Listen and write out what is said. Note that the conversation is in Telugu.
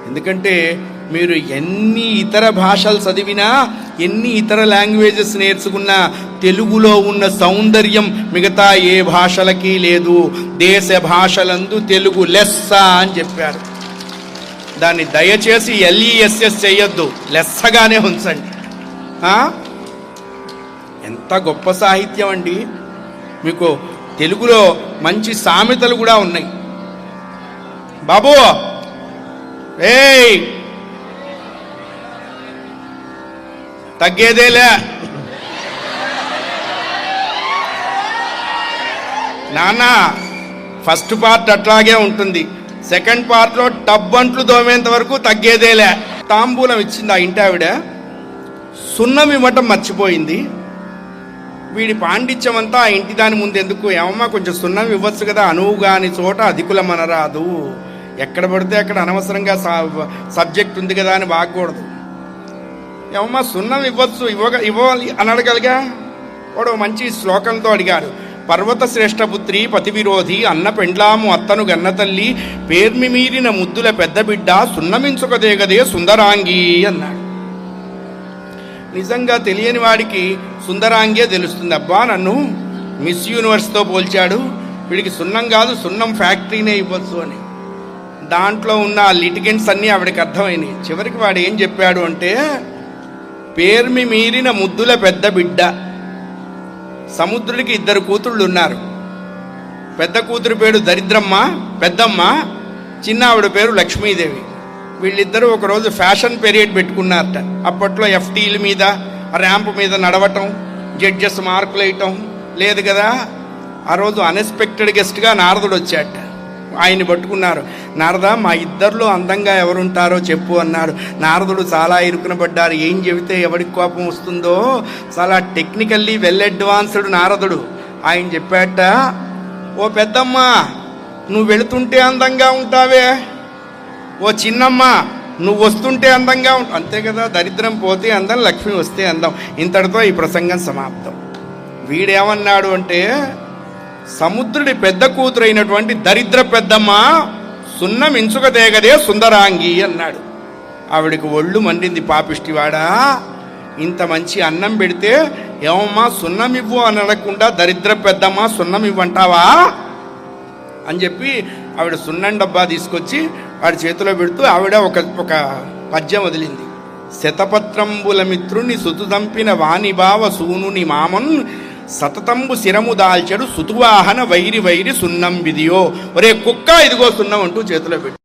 ఎందుకంటే మీరు ఎన్ని ఇతర భాషలు చదివినా, ఎన్ని ఇతర లాంగ్వేజెస్ నేర్చుకున్నా తెలుగులో ఉన్న సౌందర్యం మిగతా ఏ భాషలకి లేదు. దేశ భాషలందు తెలుగు లెస్స అని చెప్పారు. దాన్ని దయచేసి LESS చేయొద్దు, లెస్సగానే ఉంచండి. ఎంత గొప్ప సాహిత్యం అండి. మీకు తెలుగులో మంచి సామెతలు కూడా ఉన్నాయి. బాబు ఏయ్ తగ్గేదేలే నాన్న, ఫస్ట్ పార్ట్ అట్లాగే ఉంటుంది, సెకండ్ పార్ట్లో టబ్బంట్లు దోమేంత వరకు తగ్గేదేలే. తాంబూలం ఇచ్చింది ఆ ఇంటి ఆవిడ, సున్నం ఇవ్వటం మర్చిపోయింది. వీడి పాండిత్యం అంతా ఆ ఇంటి దాని ముందు ఎందుకు, ఏమమ్మా కొంచెం సున్నం ఇవ్వచ్చు కదా, అనువు కాని చోట అధికులమనరాదు. ఎక్కడ పడితే అక్కడ అనవసరంగా సబ్జెక్ట్ ఉంది కదా అని బాగకూడదు. ఏమమ్మా సున్నం ఇవ్వచ్చు, ఇవ్వాలి అని అడగలిగా. వాడు మంచి శ్లోకంతో అడిగాడు. పర్వత శ్రేష్టపుత్రి పతివిరోధి అన్న పెండ్లాము అత్తను గన్నతల్లి పేర్మి మీరిన ముద్దుల పెద్ద బిడ్డ సున్నమించుకదేగదే సుందరాంగి అన్నాడు. నిజంగా తెలియని వాడికి సుందరాంగే తెలుస్తుంది. అబ్బా నన్ను మిస్ యూనివర్స్తో పోల్చాడు, వీడికి సున్నం కాదు సున్నం ఫ్యాక్టరీనే ఇవ్వచ్చు అని. దాంట్లో ఉన్న లిటిగెంట్స్ అన్నీ ఆవిడకి అర్థమైనాయి. చివరికి వాడు ఏం చెప్పాడు అంటే, పేర్మి మీరిన ముద్దుల పెద్ద బిడ్డ. సముద్రుడికి 2 కూతుళ్ళు ఉన్నారు. పెద్ద కూతురు పేరు దరిద్రమ్మ పెద్దమ్మ, చిన్న ఆవిడ పేరు లక్ష్మీదేవి. వీళ్ళిద్దరూ ఒకరోజు ఫ్యాషన్ పీరియడ్ పెట్టుకున్నారట. అప్పట్లో FTల మీద ర్యాంప్ మీద నడవటం, జడ్జెస్ మార్కులు వేయటం లేదు కదా. ఆ రోజు అన్ఎక్స్పెక్టెడ్ గెస్ట్గా నారదుడు వచ్చాట. ఆయన్ని పట్టుకున్నారు. నారద మా ఇద్దరిలో అందంగా ఎవరుంటారో చెప్పు అన్నాడు. నారదుడు చాలా ఇరుకునబడ్డారు. ఏం చెబితే ఎవరికి కోపం వస్తుందో, చాలా టెక్నికల్లీ వెల్ అడ్వాన్స్డ్ నారదుడు. ఆయన చెప్పాట, ఓ పెద్దమ్మ నువ్వు వెళుతుంటే అందంగా ఉంటావే, ఓ చిన్నమ్మ నువ్వు వస్తుంటే అందంగా అంతే కదా. దరిద్రం పోతే అందం, లక్ష్మి వస్తే అందం. ఇంతటితో ఈ ప్రసంగం సమాప్తం. వీడేమన్నాడు అంటే, సముద్రుడి పెద్ద కూతురైనటువంటి దరిద్ర పెద్దమ్మ సున్నం ఇంచుకదేగదే సుందరాంగి అన్నాడు. ఆవిడికి ఒళ్ళు మండింది. పాపిష్టివాడా, ఇంత మంచి అన్నం పెడితే ఏమమ్మా సున్నం ఇవ్వు అని అడగకుండా దరిద్ర పెద్దమ్మ సున్నం ఇవ్వంటావా అని చెప్పి ఆవిడ సున్నం డబ్బా తీసుకొచ్చి వాడి చేతిలో పెడుతూ ఆవిడ ఒక పద్యం వదిలింది. శతపత్రంబుల మిత్రుని సుతుదంపిన వాణిభావ సూనుని మామన్ సతతంబు శిరము దాల్చెడు సుతువాహన వైరి వైరి సున్నం విధియో. ఒరే కుక్క ఇదిగో సున్నం అంటూ చేతిలో పెట్టి